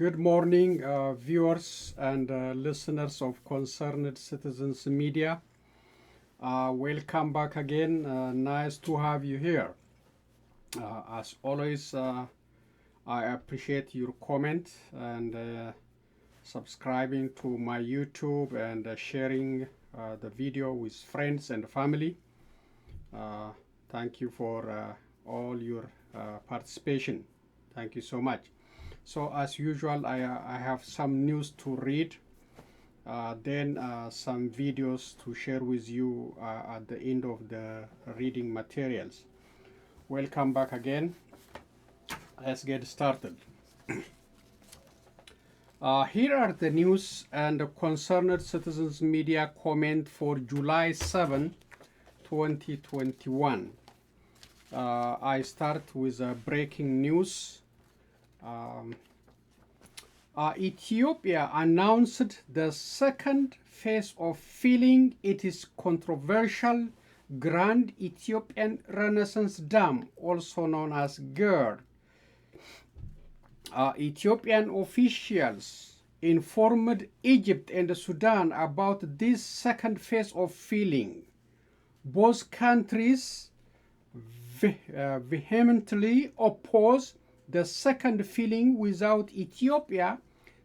Good morning, viewers and listeners of Concerned Citizens Media. Welcome back again. Nice to have you here. As always, I appreciate your comment and subscribing to my YouTube and sharing the video with friends and family. Thank you for all your participation. Thank you so much. So as usual, I have some news to read, then some videos to share with you at the end of the reading materials. Welcome back again. Let's get started. Here are the news and Concerned Citizens Media comment for July 7, 2021. I start with breaking news. Ethiopia announced the second phase of filling its controversial Grand Ethiopian Renaissance Dam, also known as GERD. Ethiopian officials informed Egypt and Sudan about this second phase of filling. Both countries vehemently opposed the second filling without Ethiopia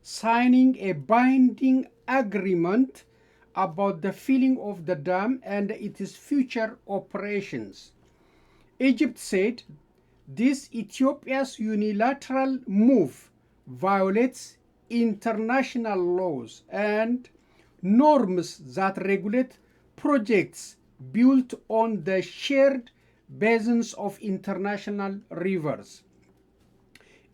signing a binding agreement about the filling of the dam and its future operations. Egypt said this Ethiopia's unilateral move violates international laws and norms that regulate projects built on the shared basins of international rivers.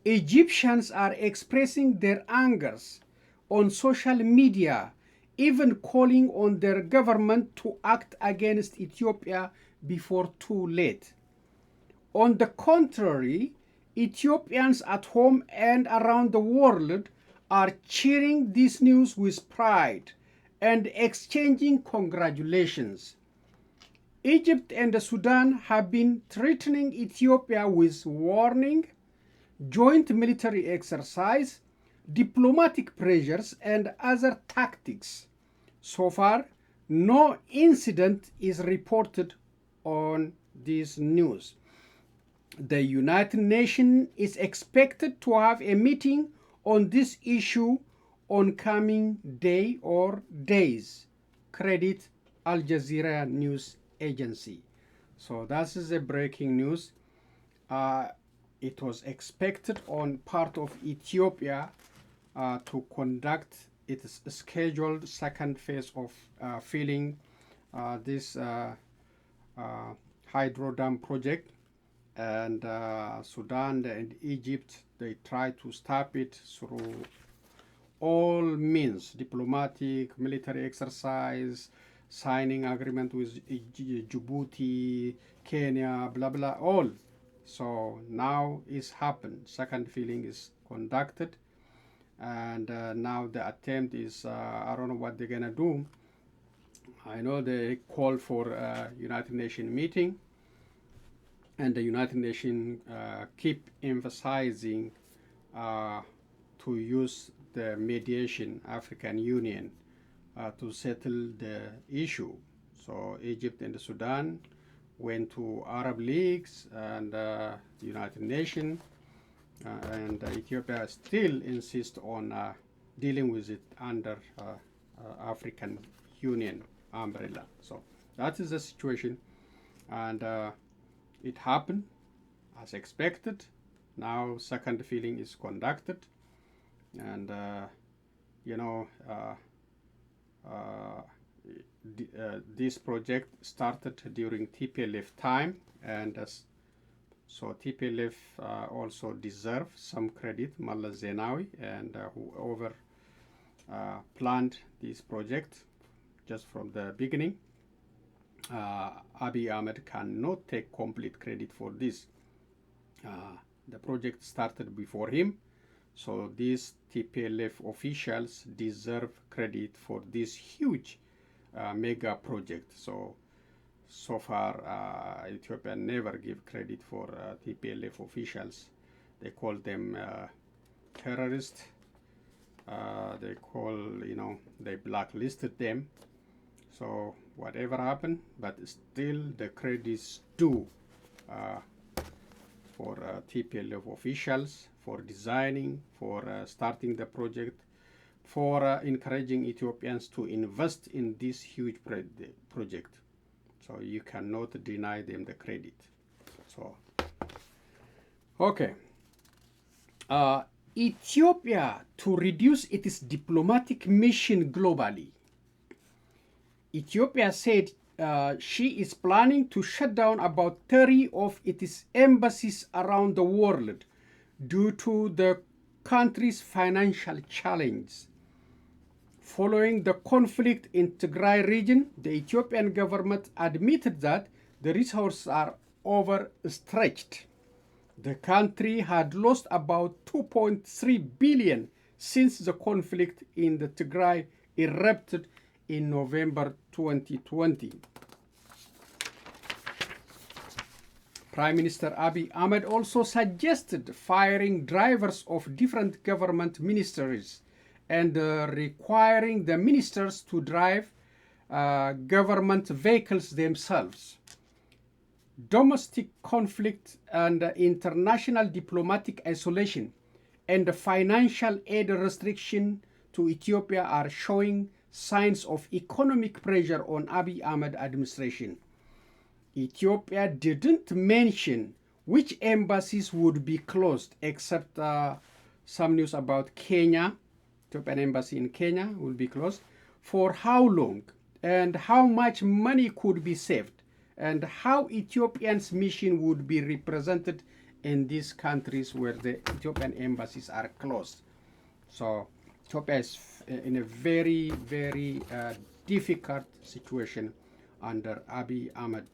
Egyptians are expressing their angers on social media, even calling on their government to act against Ethiopia before too late. On the contrary, Ethiopians at home and around the world are cheering this news with pride and exchanging congratulations. Egypt and Sudan have been threatening Ethiopia with warning, joint military exercise, diplomatic pressures, and other tactics. So far, no incident is reported on this news. The United Nations is expected to have a meeting on this issue on coming day or days. Credit Al Jazeera News Agency. So that is the breaking news. It was expected on part of Ethiopia to conduct its scheduled second phase of filling this hydro dam project, and Sudan and Egypt, they try to stop it through all means, diplomatic, military exercise, signing agreement with Djibouti, Kenya, blah blah, all. So now it's happened. Second filling is conducted, and now the attempt is I don't know what they're gonna do. I know they called for a United Nations meeting, and the United Nations keep emphasizing to use the mediation African Union to settle the issue. So Egypt and Sudan went to Arab leagues and United Nations, and Ethiopia still insists on dealing with it under African Union umbrella. So that is the situation, and it happened as expected. Now second filling is conducted, and this project started during TPLF time, and so TPLF also deserves some credit, Mallah Zenawi and whoever planned this project just from the beginning. Abiy Ahmed cannot take complete credit for this. The project started before him, so these TPLF officials deserve credit for this huge mega project. So far, Ethiopia never give credit for TPLF officials. They call them terrorists, they call, they blacklisted them. So whatever happened, but still the credits due for TPLF officials, for designing, for starting the project, for encouraging Ethiopians to invest in this huge project. So you cannot deny them the credit. So, okay. Ethiopia to reduce its diplomatic mission globally. Ethiopia said she is planning to shut down about 30 of its embassies around the world due to the country's financial challenge. Following the conflict in Tigray region, the Ethiopian government admitted that the resources are overstretched. The country had lost about 2.3 billion since the conflict in the Tigray erupted in November 2020. Prime Minister Abiy Ahmed also suggested firing drivers of different government ministries and requiring the ministers to drive government vehicles themselves. Domestic conflict and international diplomatic isolation and financial aid restriction to Ethiopia are showing signs of economic pressure on Abiy Ahmed administration. Ethiopia didn't mention which embassies would be closed, except some news about Kenya. Ethiopian embassy in Kenya will be closed. For how long and how much money could be saved, and how Ethiopians' mission would be represented in these countries where the Ethiopian embassies are closed. So Ethiopia is in a very, very difficult situation under Abiy Ahmed.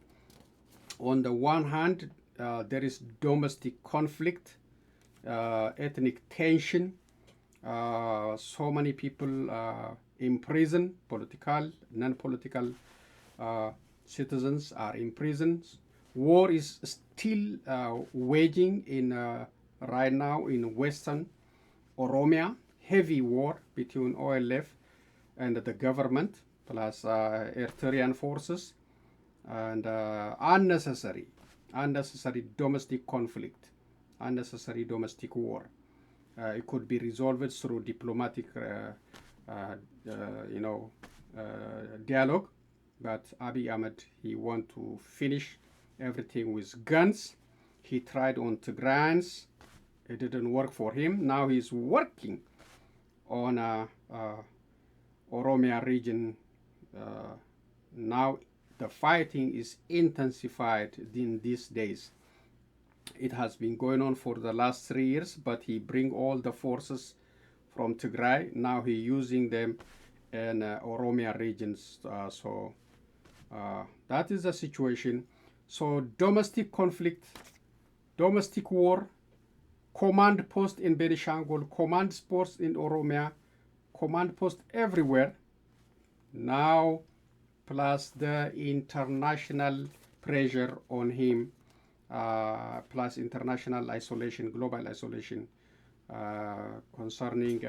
On the one hand, there is domestic conflict, ethnic tension, so many people in prison, political, non-political citizens are in prisons. War is still waging in right now in Western Oromia, heavy war between OLF and the government, plus Eritrean forces, and unnecessary domestic conflict, unnecessary domestic war. It could be resolved through diplomatic, dialogue, but Abiy Ahmed, he want to finish everything with guns. He tried on Tigrayans, it didn't work for him. Now he's working on Oromia region. Now the fighting is intensified in these days. It has been going on for the last 3 years, but he bring all the forces from Tigray. Now he using them in Oromia regions. So that is the situation. So domestic conflict, domestic war, command post in Benishangul, command post in Oromia, command post everywhere. Now, plus the international pressure on him, plus international isolation, global isolation, concerning,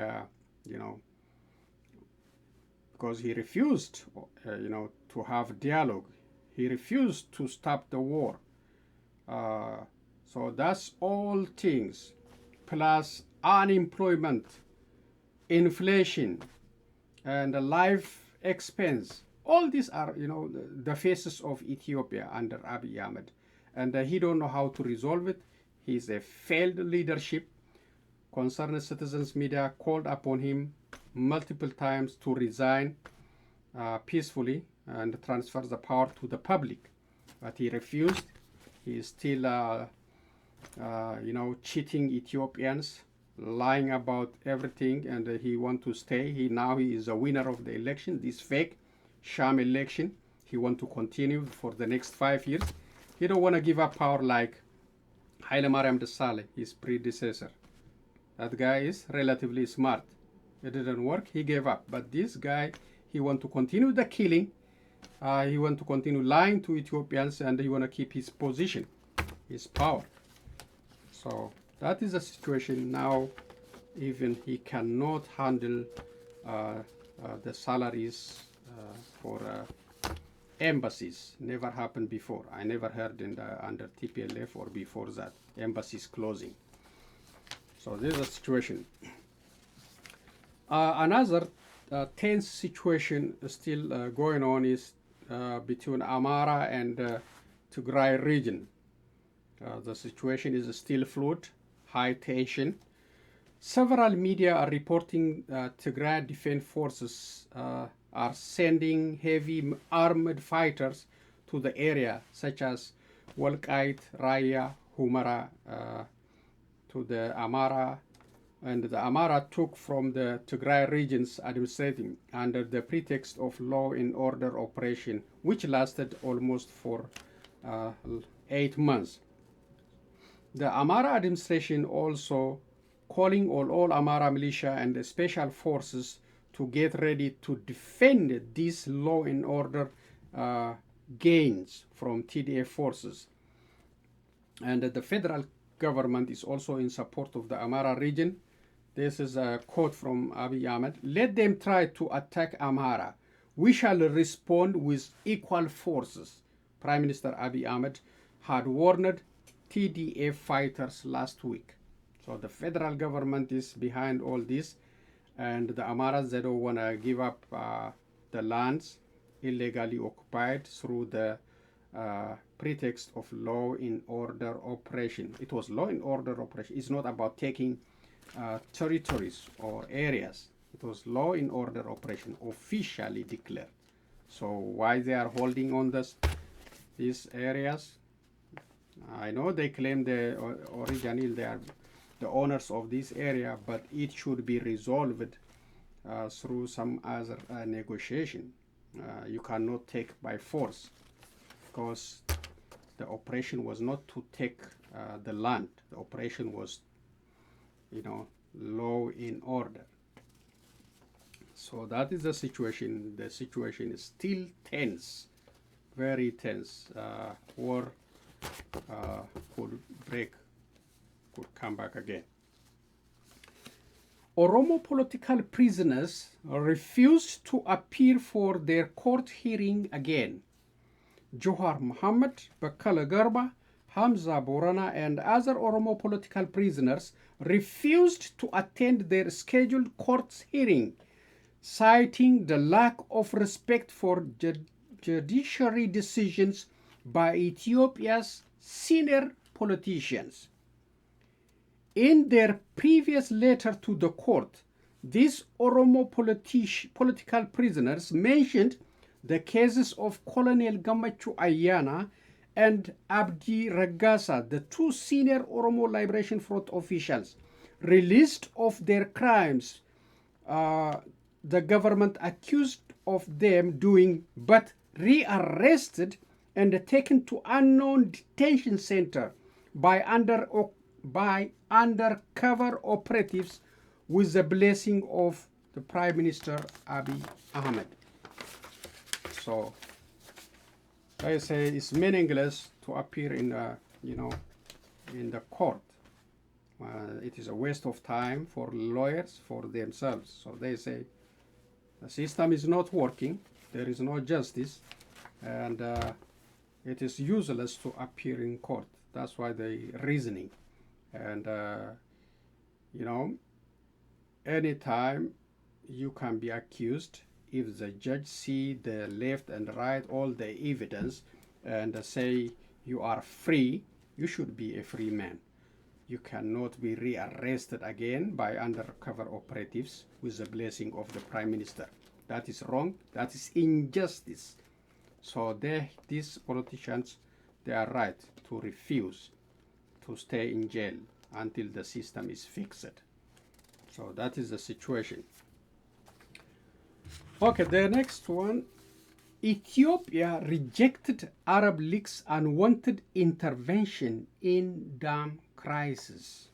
because he refused, to have dialogue. He refused to stop the war. So that's all things, plus unemployment, inflation, and life expense. All these are, the faces of Ethiopia under Abiy Ahmed. And he don't know how to resolve it. He's a failed leadership. Concerned citizens media called upon him multiple times to resign peacefully and transfer the power to the public. But he refused. He is still, cheating Ethiopians, lying about everything, and he want to stay. Now he is a winner of the election, this fake sham election. He want to continue for the next 5 years. He don't want to give up power like Haile Desalegn, his predecessor. That guy is relatively smart. It didn't work. He gave up. But this guy, he want to continue the killing. He want to continue lying to Ethiopians, and he want to keep his position, his power. So that is the situation now even he cannot handle the salaries for embassies. Never happened before. I never heard under TPLF or before that embassies closing. So this is a situation. Another tense situation still going on is between Amhara and Tigray region. The situation is still fluid, high tension. Several media are reporting Tigray Defense Forces are sending heavy armored fighters to the area, such as Walqait, Raya, Humara, to the Amhara, and the Amhara took from the Tigray region's administrating under the pretext of law and order operation, which lasted almost for 8 months. The Amhara administration also calling all Amhara militia and the special forces to get ready to defend these law and order gains from TDF forces. And the federal government is also in support of the Amhara region. This is a quote from Abiy Ahmed. Let them try to attack Amhara. We shall respond with equal forces. Prime Minister Abiy Ahmed had warned TDF fighters last week. So the federal government is behind all this, and the Amharas, they don't want to give up the lands illegally occupied through the pretext of law and order operation. It was law and order operation. It's not about taking territories or areas. It was law and order operation officially declared. So why they are holding on these areas? I know they claim originally they are the owners of this area, but it should be resolved through some other negotiation. You cannot take by force, because the operation was not to take the land. The operation was, law in order. So that is the situation. The situation is still tense, very tense. War could break, could come back again. Oromo political prisoners refused to appear for their court hearing again. Johar Mohammed, Bakala Garba, Hamza Borana, and other Oromo political prisoners refused to attend their scheduled court hearing, citing the lack of respect for judiciary decisions by Ethiopia's senior politicians. In their previous letter to the court, these Oromo political prisoners mentioned the cases of Colonel Gamachu Ayana and Abdi Ragasa, the two senior Oromo Liberation Front officials, released of their crimes the government accused of them doing, but rearrested and taken to unknown detention center by undercover operatives with the blessing of the Prime Minister Abiy Ahmed. So they say it's meaningless to appear in in the court. It is a waste of time for lawyers, for themselves. So they say the system is not working, there is no justice, and it is useless to appear in court. That's why they reasoning. And anytime you can be accused, if the judge see the left and right all the evidence and say you are free, you should be a free man. You cannot be rearrested again by undercover operatives with the blessing of the Prime Minister. That is wrong. That is injustice. So these politicians, they are right to refuse to stay in jail until the system is fixed. So that is the situation. Okay, the next one. Ethiopia rejected Arab League's unwanted intervention in dam crisis.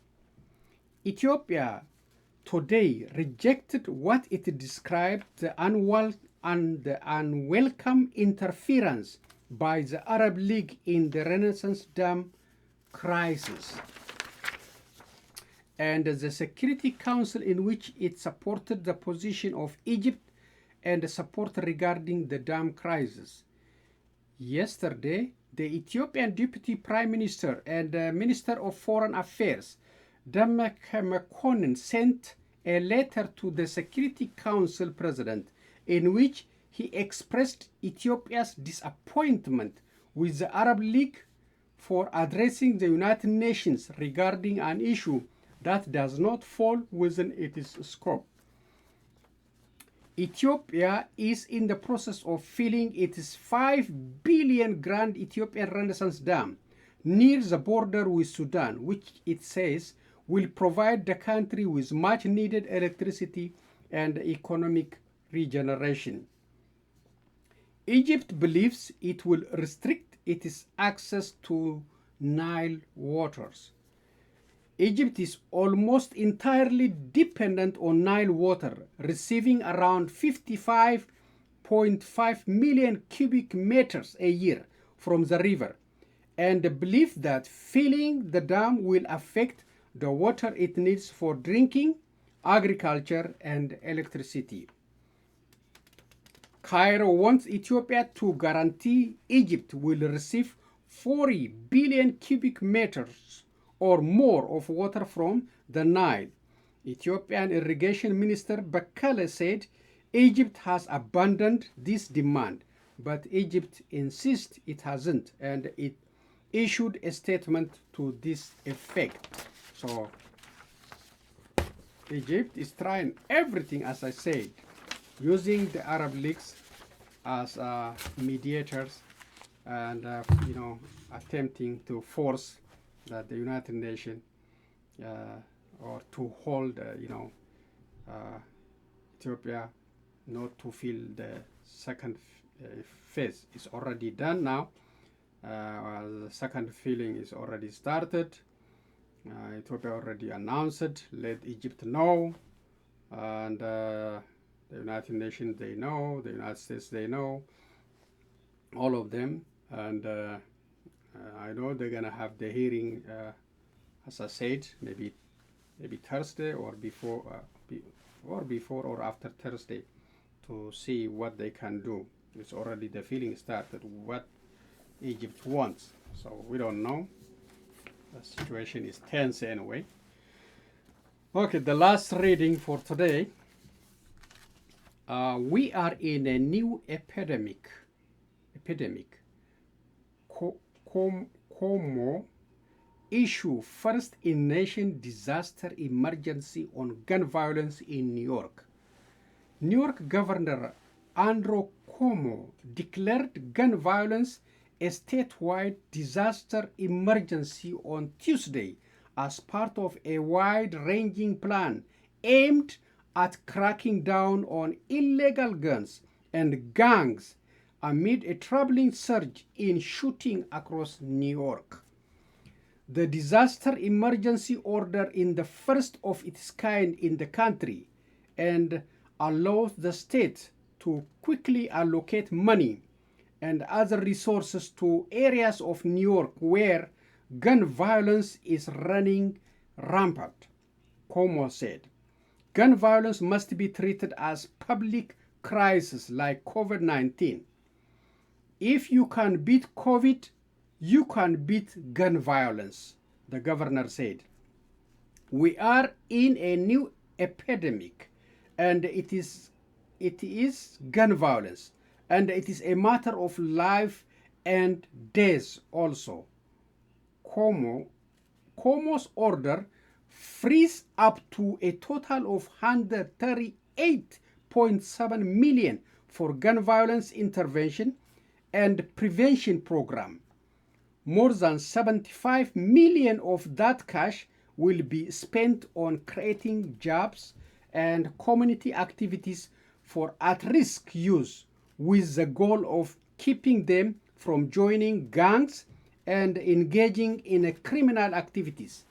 Ethiopia today rejected what it described the unwelcome interference by the Arab League in the Renaissance Dam crisis. and the Security Council, in which it supported the position of Egypt and support regarding the dam crisis. Yesterday, the Ethiopian Deputy Prime Minister and Minister of Foreign Affairs, Demek Mekonnen, sent a letter to the Security Council President in which he expressed Ethiopia's disappointment with the Arab League for addressing the United Nations regarding an issue that does not fall within its scope. Ethiopia is in the process of filling its 5 billion Grand Ethiopian Renaissance Dam near the border with Sudan, which it says will provide the country with much needed electricity and economic regeneration. Egypt believes it will restrict its access to Nile waters. Egypt is almost entirely dependent on Nile water, receiving around 55.5 million cubic meters a year from the river, and believes that filling the dam will affect the water it needs for drinking, agriculture, and electricity. Cairo wants Ethiopia to guarantee Egypt will receive 40 billion cubic meters or more of water from the Nile. Ethiopian Irrigation Minister Bekele said Egypt has abandoned this demand, but Egypt insists it hasn't, and it issued a statement to this effect. So Egypt is trying everything, as I said, using the Arab leagues as mediators and attempting to force that the United Nations or to hold Ethiopia not to fill the second phase. It's already done now. The second filling is already started. Ethiopia already announced it, let Egypt know, and the United Nations, they know, the United States, they know, all of them, and I know they're gonna have the hearing, as I said, maybe Thursday or before or after Thursday, to see what they can do. It's already the feeling started what Egypt wants, so we don't know. The situation is tense anyway. Okay, the last reading for today. We are in a new epidemic. Cuomo issue first in nation disaster emergency on gun violence in New York. New York Governor Andrew Cuomo declared gun violence a statewide disaster emergency on Tuesday as part of a wide-ranging plan aimed at cracking down on illegal guns and gangs amid a troubling surge in shooting across New York. The disaster emergency order is the first of its kind in the country and allows the state to quickly allocate money and other resources to areas of New York where gun violence is running rampant, Cuomo said. Gun violence must be treated as public crisis like COVID-19. If you can beat COVID, you can beat gun violence, the governor said. We are in a new epidemic, and it is gun violence, and it is a matter of life and death also. Cuomo's order frees up to a total of $138.7 million for gun violence intervention and prevention program. More than $75 million of that cash will be spent on creating jobs and community activities for at-risk youth, with the goal of keeping them from joining gangs and engaging in criminal activities.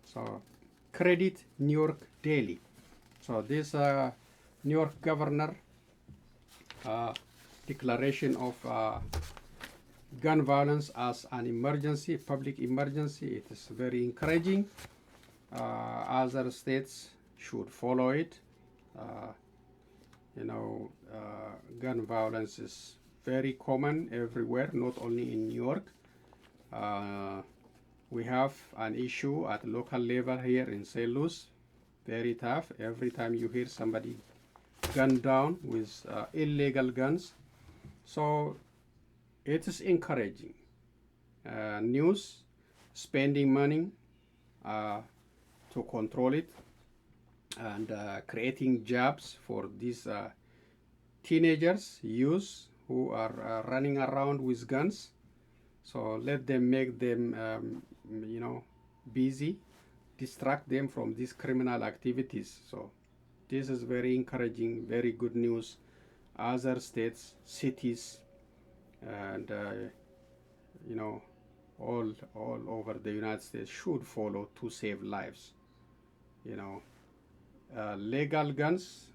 So, credit New York Daily. So this New York governor declaration of gun violence as an emergency, public emergency, it is very encouraging. Other states should follow it. Uh, you know, gun violence is very common everywhere, not only in New York. We have an issue at local level here in St. Louis, very tough. Every time you hear somebody gunned down with illegal guns. So it is encouraging. News, spending money to control it, and creating jobs for these teenagers, youth who are running around with guns. So let them make them, busy, distract them from these criminal activities. So this is very encouraging, very good news. Other states, cities, and all over the United States should follow to save lives. You know, legal guns,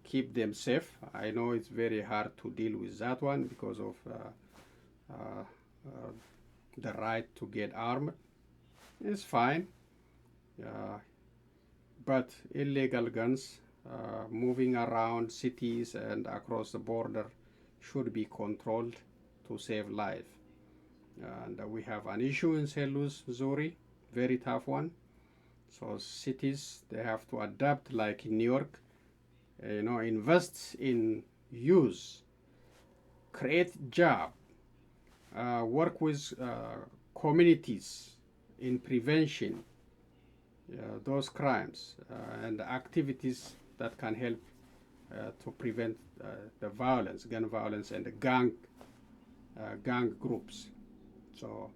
keep them safe. I know it's very hard to deal with that one because of the right to get armed. It's fine, but illegal guns moving around cities and across the border should be controlled to save life. And we have an issue in St. Louis, Missouri, very tough one. So cities, they have to adapt like in New York, invest in youth, create job, work with communities in prevention those crimes and activities that can help to prevent the violence, gun violence, and the gang groups. So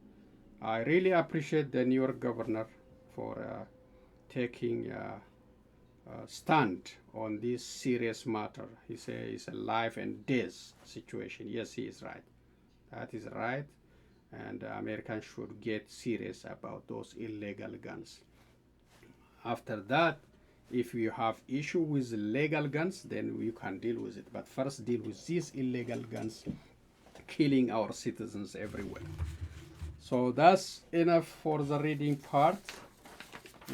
I really appreciate the New York governor for taking a stand on this serious matter. He says it's a life and death situation. Yes, he is right. That is right. And Americans should get serious about those illegal guns. After that, if you have issue with legal guns, then you can deal with it. But first, deal with these illegal guns killing our citizens everywhere. So that's enough for the reading part.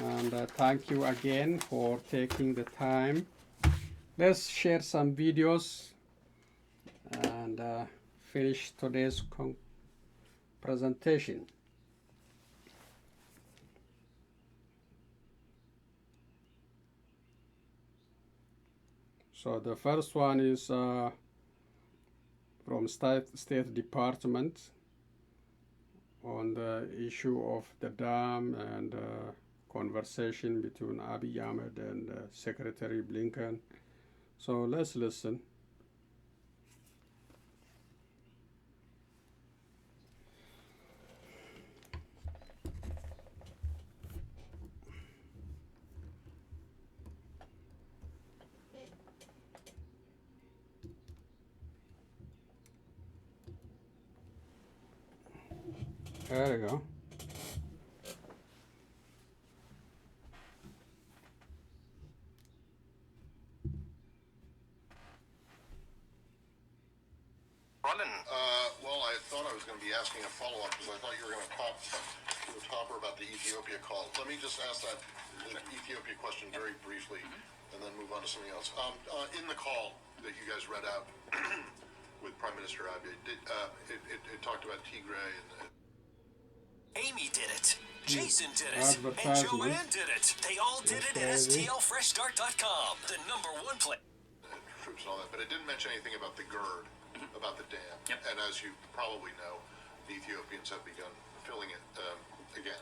And thank you again for taking the time. Let's share some videos and finish today's presentation. So the first one is from State Department on the issue of the dam and conversation between Abiy Ahmed and Secretary Blinken. So let's listen. There you go. Well, I thought I was going to be asking a follow-up because I thought you were going to talk to the topper about the Ethiopia call. Let me just ask that Ethiopia question very briefly and then move on to something else. In the call that you guys read out with Prime Minister Abiy, it talked about Tigray and Amy did it. Jason did it. And Joanne did it. They all did it at STLFreshStart.com, the #1 place. Troops and all that, but it didn't mention anything about the GERD, about the dam. Yep. And as you probably know, the Ethiopians have begun filling it again.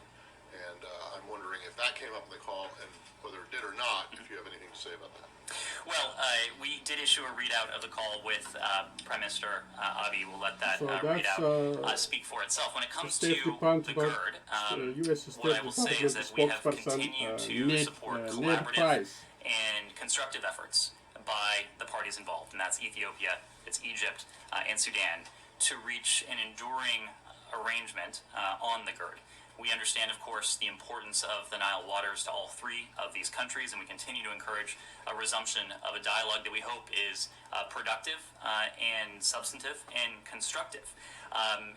And I'm wondering if that came up in the call and whether it did or not, if you have anything to say about that. Well, we did issue a readout of the call with Prime Minister Abiy. We'll let that So readout speak for itself. When it comes to the GERD, what I will say is that we have continued to support collaborative and constructive efforts by the parties involved, and that's Ethiopia, it's Egypt, and Sudan, to reach an enduring arrangement on the GERD. We understand, of course, the importance of the Nile waters to all three of these countries, and we continue to encourage a resumption of a dialogue that we hope is productive and substantive and constructive.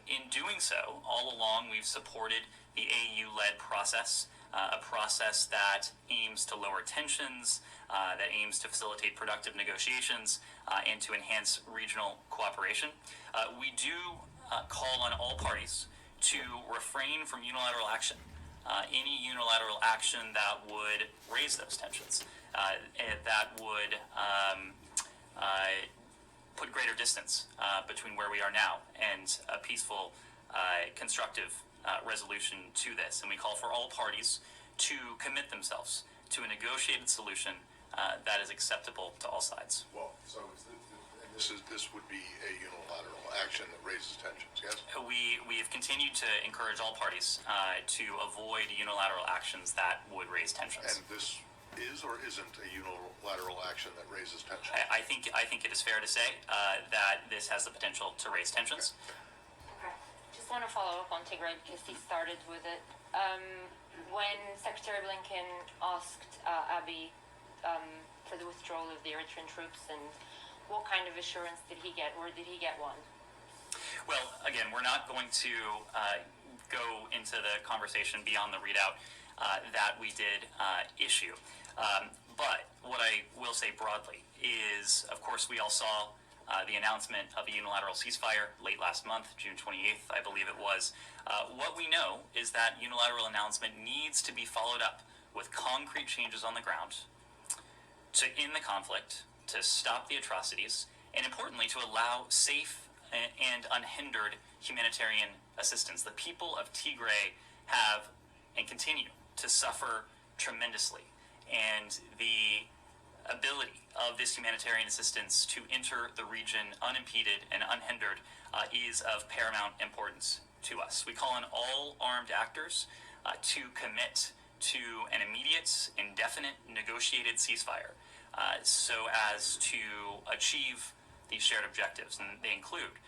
In doing so, all along we've supported the AU-led process a process that aims to lower tensions, that aims to facilitate productive negotiations, and to enhance regional cooperation. We do call on all parties to refrain from unilateral action. Any unilateral action that would raise those tensions, that would put greater distance between where we are now and a peaceful, constructive resolution to this. And we call for all parties to commit themselves to a negotiated solution that is acceptable to all sides. Well, so this would be a unilateral action that raises tensions, yes? We have continued to encourage all parties to avoid unilateral actions that would raise tensions. And this is or isn't a unilateral action that raises tensions? I think it is fair to say that this has the potential to raise tensions. Okay. Just want to follow up on Tigray because he started with it. When Secretary Blinken asked Abiy for the withdrawal of the Eritrean troops, and what kind of assurance did he get, or did he get one? Well, again, we're not going to go into the conversation beyond the readout that we did issue. But what I will say broadly is, of course, we all saw the announcement of a unilateral ceasefire late last month, June 28th, I believe it was. What we know is that unilateral announcement needs to be followed up with concrete changes on the ground to end the conflict, to stop the atrocities, and importantly, to allow safe and unhindered humanitarian assistance. The people of Tigray have and continue to suffer tremendously, and the ability of this humanitarian assistance to enter the region unimpeded and unhindered is of paramount importance to us. We call on all armed actors to commit to an immediate, indefinite, negotiated ceasefire so as to achieve these shared objectives. And they include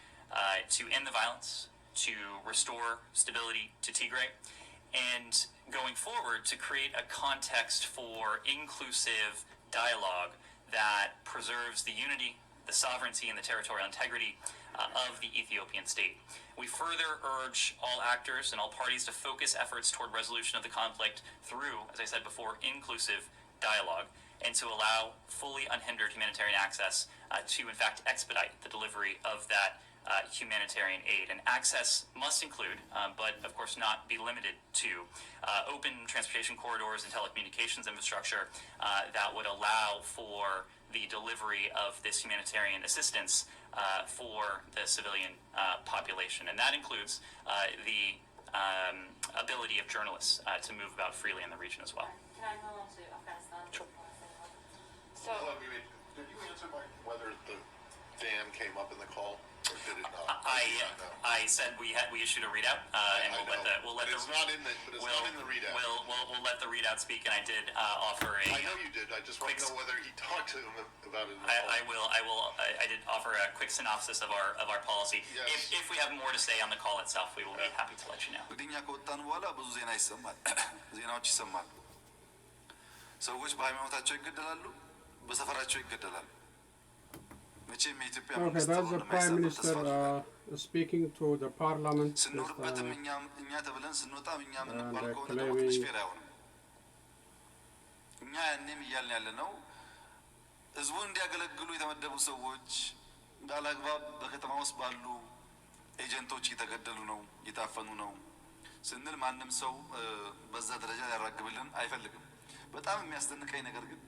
to end the violence, to restore stability to Tigray, and going forward to create a context for inclusive dialogue that preserves the unity, the sovereignty, and the territorial integrity of the Ethiopian state. We further urge all actors and all parties to focus efforts toward resolution of the conflict through, as I said before, inclusive dialogue, and to allow fully unhindered humanitarian access to, in fact, expedite the delivery of that humanitarian aid. And access must include, but of course not be limited to, open transportation corridors and telecommunications infrastructure that would allow for the delivery of this humanitarian assistance for the civilian population. And that includes the ability of journalists to move about freely in the region as well. Can I move on to Afghanistan? Sure. So, did you answer whether the dam came up in the call? Or did it not? I said we issued a readout, and we'll let it's not in the readout. We'll let the readout speak, and I did offer a. I know you did. I just want to know whether he talked to him about it. I did offer a quick synopsis of our policy. Yes. If we have more to say on the call itself, we will be happy to let you know. እንግዲህ እኛ ከወጣን በኋላ ብዙ ዜና ይሰማል፣ ዜናዎች ይሰማሉ። ሰዎች በሃይማኖታቸው ይገደላሉ፣ በሰፈራቸው ይገደላሉ። Okay, that's the Prime Minister speaking to the Parliament and claiming እኛ ያኔም እያልን ያለ ነው ህዝቡን እንዲያገለግሉ የተመደቡ ሰዎች ባላግባብ በከተማ ውስጥ ባሉ ኤጀንቶች እየተገደሉ ነው፣ እየታፈኑ ነው ስንል ማንም ሰው በዛ ደረጃ ሊያራግብልን አይፈልግም። በጣም የሚያስደንቀኝ ነገር ግን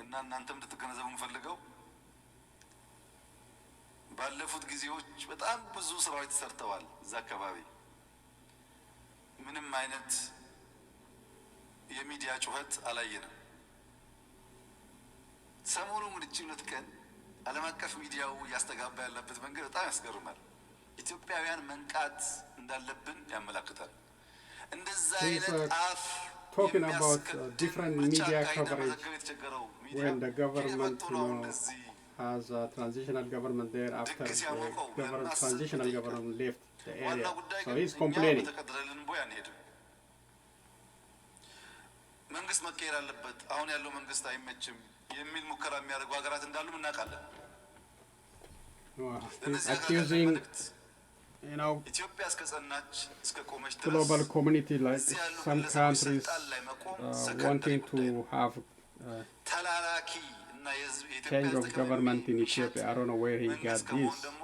እና እናንተም እንድትገነዘቡ የምፈልገው ባለፉት ጊዜዎች በጣም ብዙ ስራዎች ተሰርተዋል። እዛ አካባቢ ምንም አይነት የሚዲያ ጩኸት አላየንም። ሰሞኑን ግን ሁለት ቀን ዓለም አቀፍ ሚዲያው ያስተጋባ ያለበት መንገድ በጣም ያስገርማል። ኢትዮጵያውያን መንቃት እንዳለብን ያመለክታል። እንደዛ አይነት አፍ talking about different media coverage when the government has a transitional government there after the transitional government left the area. So he's complaining. መንግስት መቀየር አለበት፣ አሁን ያለው መንግስት አይመችም የሚል ሙከራ የሚያደርጉ ሀገራት እንዳሉ እናውቃለን። He's accusing you know, ኢትዮጵያ እስከጸናች እስከቆመች ድረስ global community like እዚህ ያሉ some ግለሰቦች countries ስልጣን ላይ መቆም ሰከንደሪ wanting ጉዳይ to ነው። have ተላላኪ እና የኢትዮጵያ change of ጥቅም government in የሚሸጥ Ethiopia. I don't know where he got መንግስት ከመሆን this. ደግሞ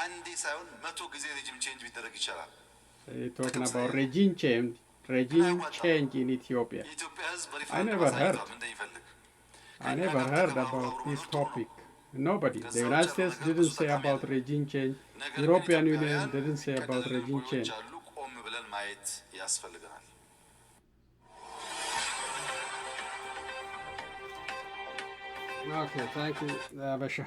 አንዴ ሳይሆን 100 ጊዜ ሬጂም ቼንጅ ቢደረግ ይቻላል። Talking about regime change in Ethiopia. የኢትዮጵያ ሕዝብ I በሪፈረንደም never heard. አሳይቷል እንደሚፈልግ። I never heard about this topic. Nobody. The United States didn't say about regime change. European Union didn't say about regime change. አሉ ቆም ብለን ማየት ያስፈልገናል። Okay, thank you, Basha.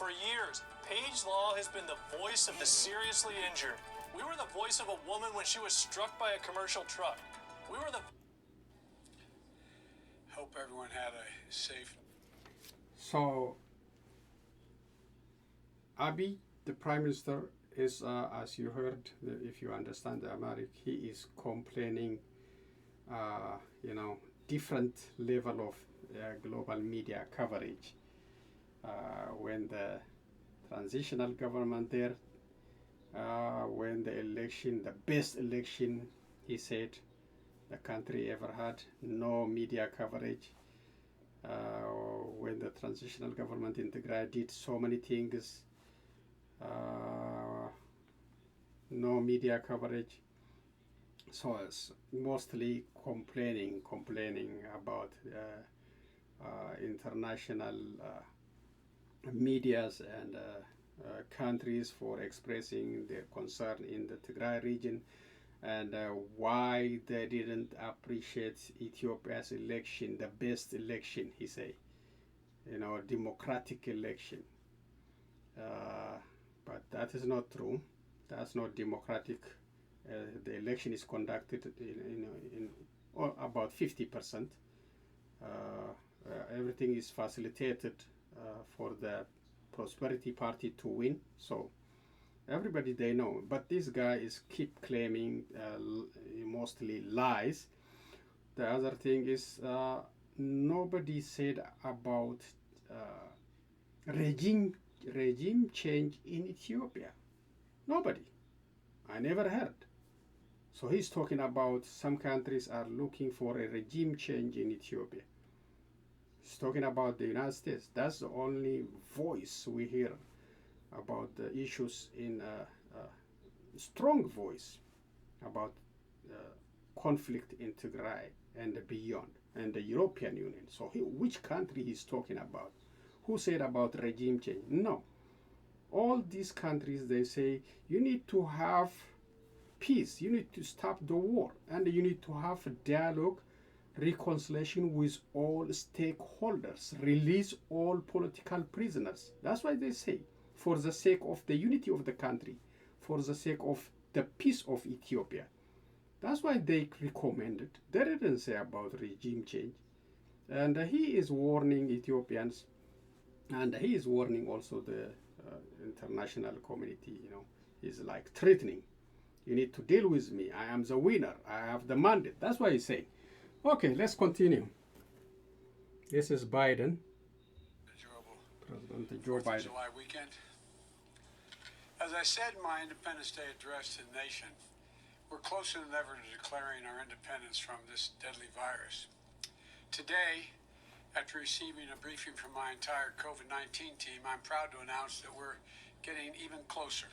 For years, Page Law has been the voice of the seriously injured. We were the voice of a woman when she was struck by a commercial truck. We were the... Hope everyone had a safe... So, Abiy, the Prime Minister, is, as you heard, if you understand the Amharic, he is complaining, different level of global media coverage. When the transitional government there, when the election, the best election, he said, the country ever had, no media coverage. When the transitional government in Tigray did so many things, no media coverage. So it's mostly complaining about international medias and countries for expressing their concern in the Tigray region, and why they didn't appreciate Ethiopia's election, the best election, he say, democratic election. But that is not true. That's not democratic. The election is conducted in about 50%. Everything is facilitated for the Prosperity Party to win. So everybody they know. But this guy is keep claiming mostly lies. The other thing is nobody said about regime change in Ethiopia. Nobody. I never heard. So he's talking about some countries are looking for a regime change in Ethiopia. He's talking about the United States. That's the only voice we hear about the issues in strong voice about conflict in Tigray and beyond, and the European Union. So which country he's talking about? Who said about regime change? No. All these countries, they say, you need to have peace, you need to stop the war, and you need to have a dialogue, reconciliation with all stakeholders, release all political prisoners. That's why they say, for the sake of the unity of the country, for the sake of the peace of Ethiopia. That's why they recommended. They didn't say about regime change. And he is warning Ethiopians, and he is warning also the international community, he's like threatening. You need to deal with me. I am the winner. I have the mandate. That's what he's saying. Okay, let's continue. This is Biden. President Joe Biden. July weekend. As I said in my Independence Day address to the nation, we're closer than ever to declaring our independence from this deadly virus. Today, after receiving a briefing from my entire COVID-19 team, I'm proud to announce that we're getting even closer.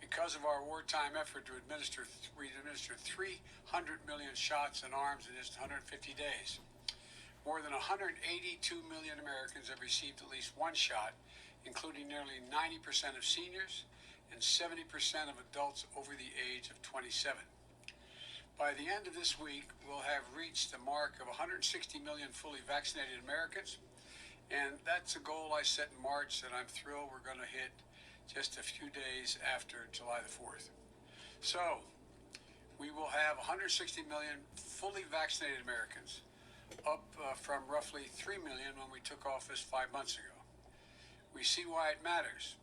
Because of our wartime effort to administer 300 million shots and arms in just 150 days. More than 182 million Americans have received at least one shot, including nearly 90% of seniors and 70% of adults over the age of 27. By the end of this week, we'll have reached the mark of 160 million fully vaccinated Americans, and that's a goal I set in March that I'm thrilled we're going to hit just a few days after July the 4th. So, we will have 160 million fully vaccinated Americans, up from roughly 3 million when we took office 5 months ago. We see why it matters.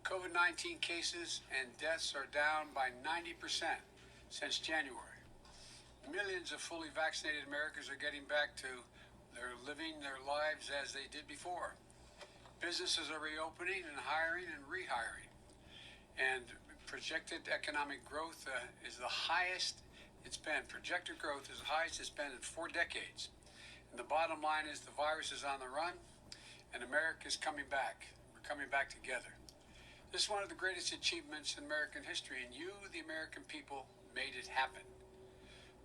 COVID-19 cases and deaths are down by 90% since January. Millions of fully vaccinated Americans are getting back to living their lives as they did before. Businesses are reopening and hiring and rehiring. And Projected economic growth is the highest it's been. Projected growth is the highest it's been in 4 decades. And the bottom line is the virus is on the run, and America is coming back. We're coming back together. This is one of the greatest achievements in American history, and you, the American people, made it happen.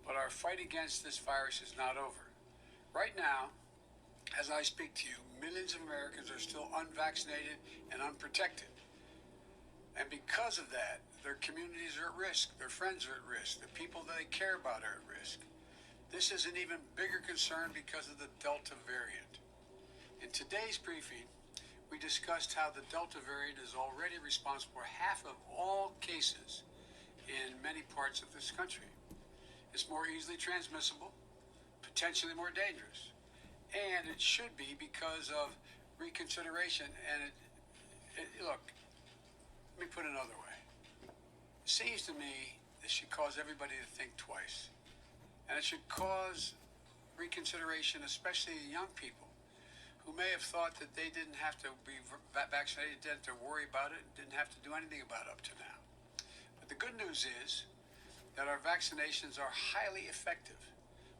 But our fight against this virus is not over. Right now, as I speak to you, millions of Americans are still unvaccinated and unprotected. And because of that, their communities are at risk, their friends are at risk, the people they care about are at risk. This is an even bigger concern because of the Delta variant. In today's briefing, we discussed how the Delta variant is already responsible for half of all cases in many parts of this country. It's more easily transmissible, potentially more dangerous, and it should be because of reconsideration. And look, let me put it another way. It seems to me this should cause everybody to think twice, and it should cause reconsideration, especially young people who may have thought that they didn't have to be vaccinated, didn't have to worry about it, didn't have to do anything about it up to now. But the good news is that our vaccinations are highly effective.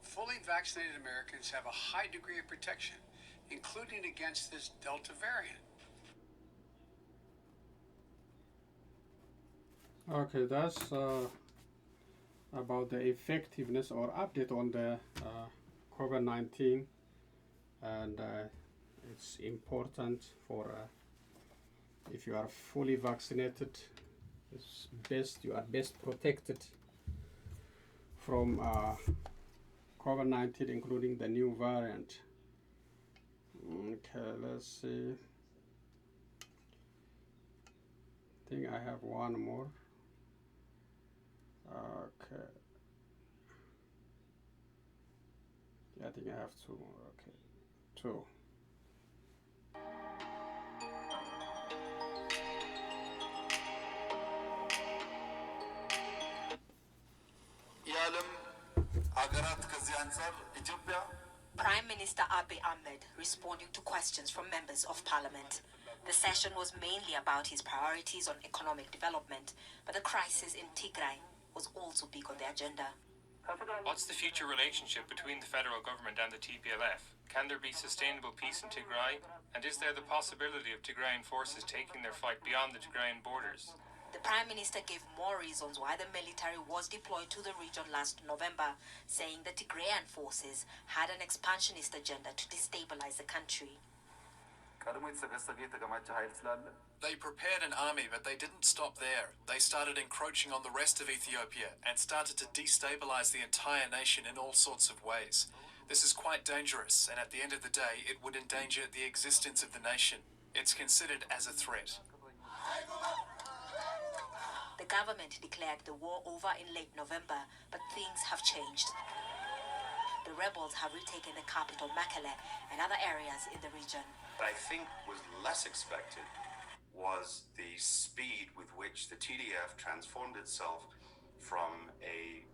Fully vaccinated Americans have a high degree of protection, including against this Delta variant. Okay, that's about the effectiveness or update on the COVID-19, and it's important for if you are fully vaccinated, it's best you are best protected from COVID-19, including the new variant. Okay, let's see. I think I have one more. Okay. Yeah, I think I have 2 more. Okay, 2. Prime Minister Abiy Ahmed responding to questions from members of parliament. The session was mainly about his priorities on economic development, but the crisis in Tigray was also big on the agenda. What's the future relationship between the federal government and the TPLF? Can there be sustainable peace in Tigray? And is there the possibility of Tigrayan forces taking their fight beyond the Tigrayan borders? The Prime Minister gave more reasons why the military was deployed to the region last November, saying the Tigrayan forces had an expansionist agenda to destabilize the country. They prepared an army, but they didn't stop there. They started encroaching on the rest of Ethiopia and started to destabilize the entire nation in all sorts of ways. This is quite dangerous, and at the end of the day, it would endanger the existence of the nation. It's considered as a threat. The government declared the war over in late November, but things have changed. The rebels have retaken the capital, Mekelle, and other areas in the region. What I think was less expected was the speed with which the TDF transformed itself from a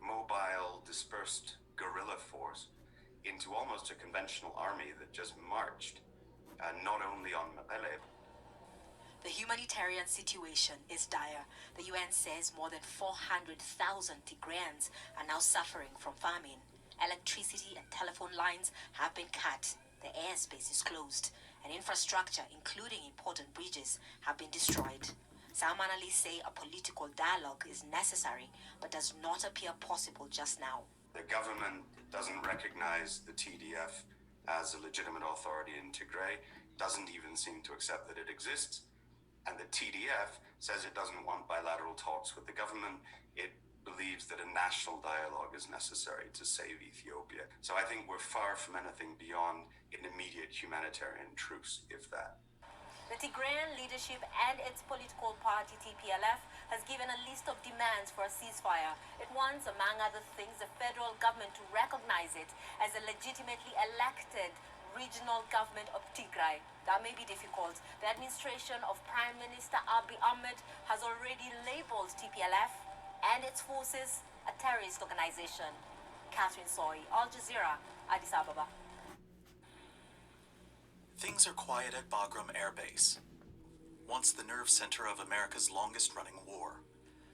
mobile, dispersed guerrilla force into almost a conventional army that just marched, not only on Mekelle. The humanitarian situation is dire. The UN says more than 400,000 Tigrayans are now suffering from famine. Electricity and telephone lines have been cut. The airspace is closed, and infrastructure, including important bridges, have been destroyed. Some analysts say a political dialogue is necessary, but does not appear possible just now. The government doesn't recognize the TDF as a legitimate authority in Tigray, doesn't even seem to accept that it exists, and the TDF says it doesn't want bilateral talks with the government. It believes that a national dialogue is necessary to save Ethiopia. So I think we're far from anything beyond an immediate humanitarian truce, if that. The Tigrayan leadership and its political party TPLF has given a list of demands for a ceasefire. It wants, among other things, the federal government to recognize it as a legitimately elected regional government of Tigray. That may be difficult. The administration of Prime Minister Abiy Ahmed has already labeled TPLF and its forces a terrorist organization. Catherine Soy, Al Jazeera, Addis Ababa. Things are quiet at Bagram Air Base. once the nerve center of America's longest-running war.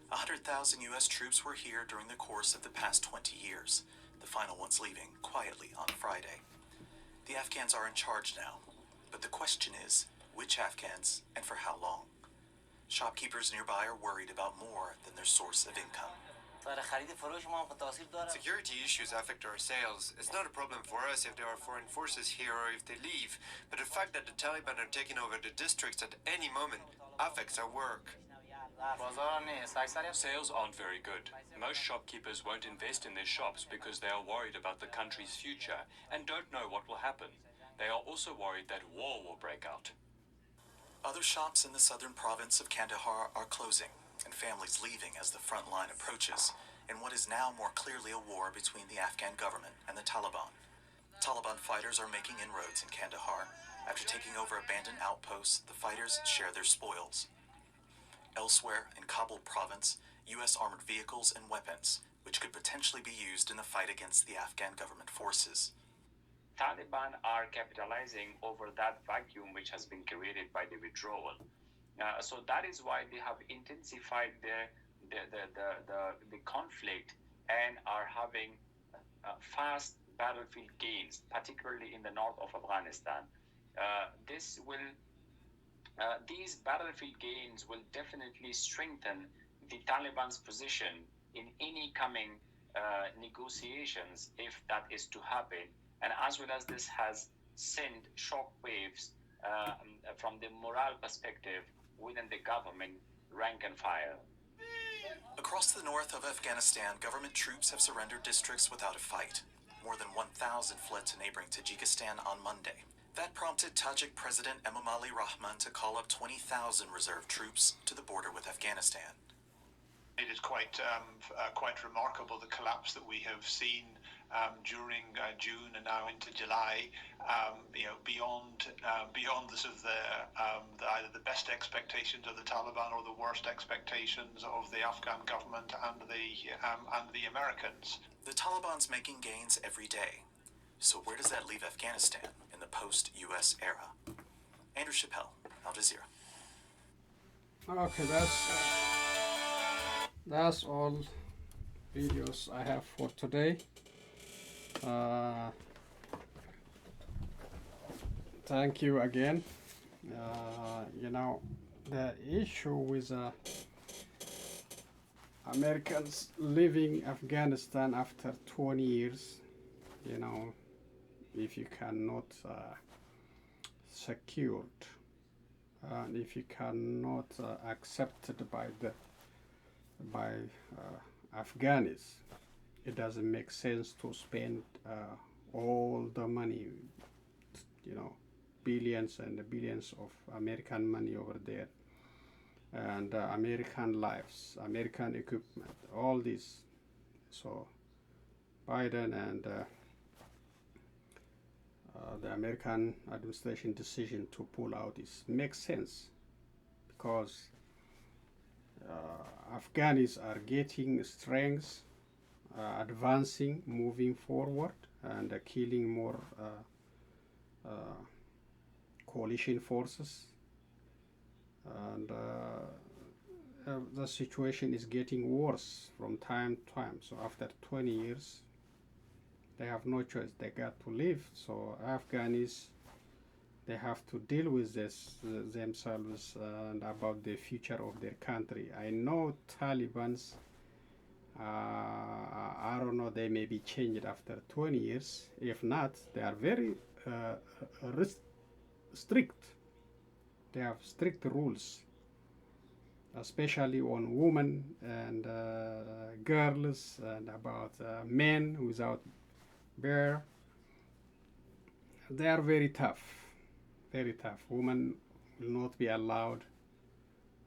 100,000 U.S. troops were here during the course of the past 20 years, the final ones leaving quietly on Friday. The Afghans are in charge now, but the question is, which Afghans and for how long? Shopkeepers nearby are worried about more than their source of income. Security issues affect our sales. It's not a problem for us if there are foreign forces here or if they leave, but the fact that the Taliban are taking over the districts at any moment affects our work. Sales aren't very good. Most shopkeepers won't invest in their shops because they are worried about the country's future and don't know what will happen. They are also worried that war will break out. Other shops in the southern province of Kandahar are closing, and families leaving as the front line approaches in what is now more clearly a war between the Afghan government and the Taliban. Taliban fighters are making inroads in Kandahar. After taking over abandoned outposts, the fighters share their spoils. Elsewhere in Kabul province, U.S. armored vehicles and weapons, which could potentially be used in the fight against the Afghan government forces. Taliban are capitalizing over that vacuum which has been created by the withdrawal. So that is why they have intensified the conflict and are having fast battlefield gains, particularly in the north of Afghanistan. These battlefield gains will definitely strengthen the Taliban's position in any coming negotiations, if that is to happen. And as well as this has sent shock waves from the morale perspective within the government rank and file. Across the north of Afghanistan, government troops have surrendered districts without a fight. More than 1,000 fled to neighboring Tajikistan on Monday. That prompted Tajik President Emomali Rahman to call up 20,000 reserve troops to the border with Afghanistan. It is quite remarkable, the collapse that we have seen during June and now into July. Beyond the sort of either the best expectations of the Taliban or the worst expectations of the Afghan government and the Americans. The Taliban's making gains every day. So where does that leave Afghanistan in the post-U.S. era? Andrew Chappelle, Al Jazeera. Okay, that's all videos I have for today. Thank you again. The issue with Americans leaving Afghanistan after 20 years, if you cannot secured and if you cannot accepted by Afghans, it doesn't make sense to spend all the money, billions and billions of American money over there, and American lives, American equipment, all this. So Biden and the American administration decision to pull out makes sense, because Afghans are getting strength, advancing, moving forward, and killing more coalition forces, and the situation is getting worse from time to time. So after 20 years, they have no choice, they got to leave. So Afghans, they have to deal with this themselves and about the future of their country. I know Taliban's, I don't know, they may be changed after 20 years. If not, they are very strict. They have strict rules, especially on women and girls, and about men without bear. They are very tough, very tough. Women will not be allowed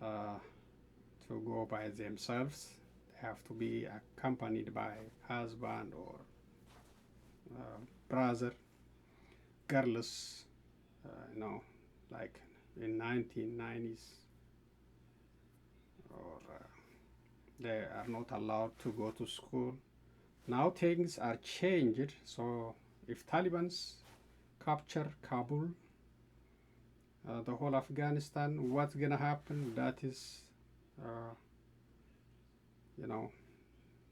to go by themselves. They have to be accompanied by husband or brother. Girls, like in 1990s, or they are not allowed to go to school. Now things are changed. So if Taliban's capture Kabul, the whole Afghanistan, what's gonna happen? That is, you know,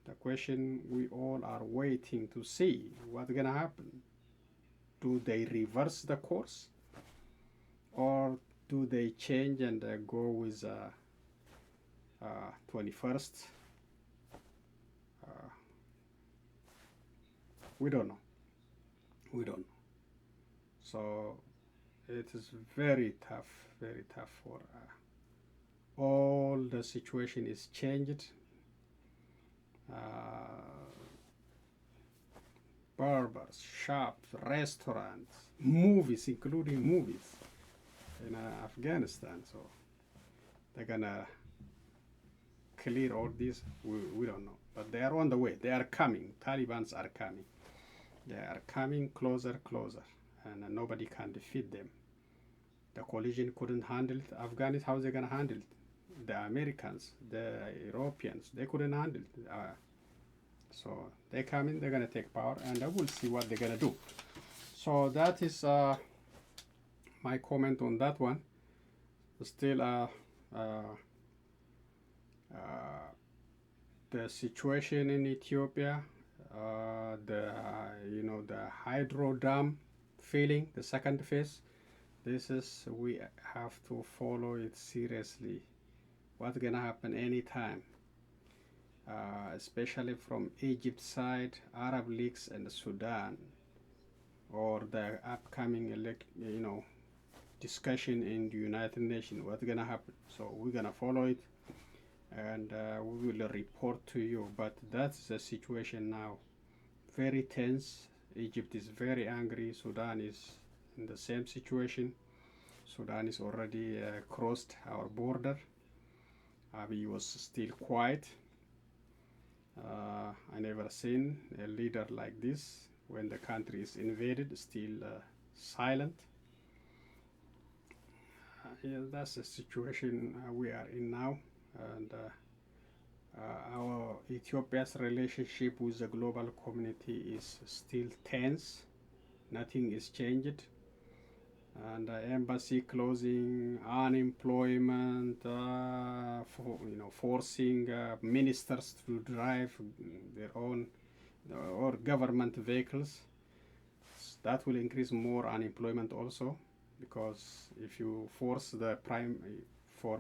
the question we all are waiting to see. What's gonna happen? Do they reverse the course, or do they change and go with 21st? We don't know. We don't know. So it is very tough for all the situation is changed. Barbers, shops, restaurants, movies, including movies in Afghanistan. So they're gonna clear all this. We don't know, but they are on the way. They are coming. Talibans are coming. They are coming closer, and nobody can defeat them. The coalition couldn't handle it. Afghanistan, how are they gonna handle it? The Americans, the Europeans, they couldn't handle it. So they come in, they're gonna take power, and I will see what they're gonna do. So that is my comment on that one. Still, the situation in Ethiopia, the hydro dam filling, the second phase. This is, we have to follow it seriously. What's gonna happen anytime, especially from Egypt side, Arab leagues, and Sudan, or the upcoming discussion in the United Nations. What's gonna happen? So we're gonna follow it, and we will report to you. But that's the situation now. Very tense. Egypt is very angry. Sudan is in the same situation. Sudan is already crossed our border. Abiy was still quiet. I never seen a leader like this when the country is invaded, still silent. Yeah, that's the situation we are in now, and our Ethiopia's relationship with the global community is still tense. Nothing is changed, and embassy closing, unemployment, forcing ministers to drive their own or government vehicles. That will increase more unemployment also, because if you force the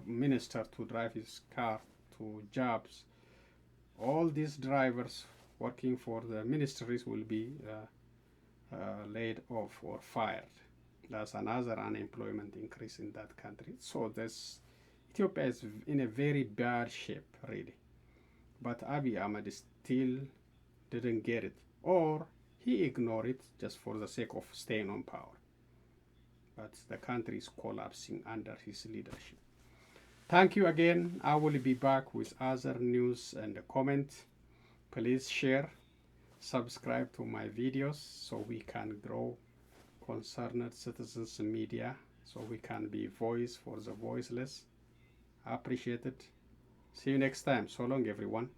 minister to drive his car to jobs, all these drivers working for the ministries will be laid off or fired. That's another unemployment increase in that country. So Ethiopia is in a very bad shape, really. But Abiy Ahmed still didn't get it, or he ignored it just for the sake of staying on power. But the country is collapsing under his leadership. Thank you again. I will be back with other news and comment. Please share, subscribe to my videos so we can grow Concerned Citizens Media, so we can be voice for the voiceless. I appreciate it. See you next time. So long, everyone.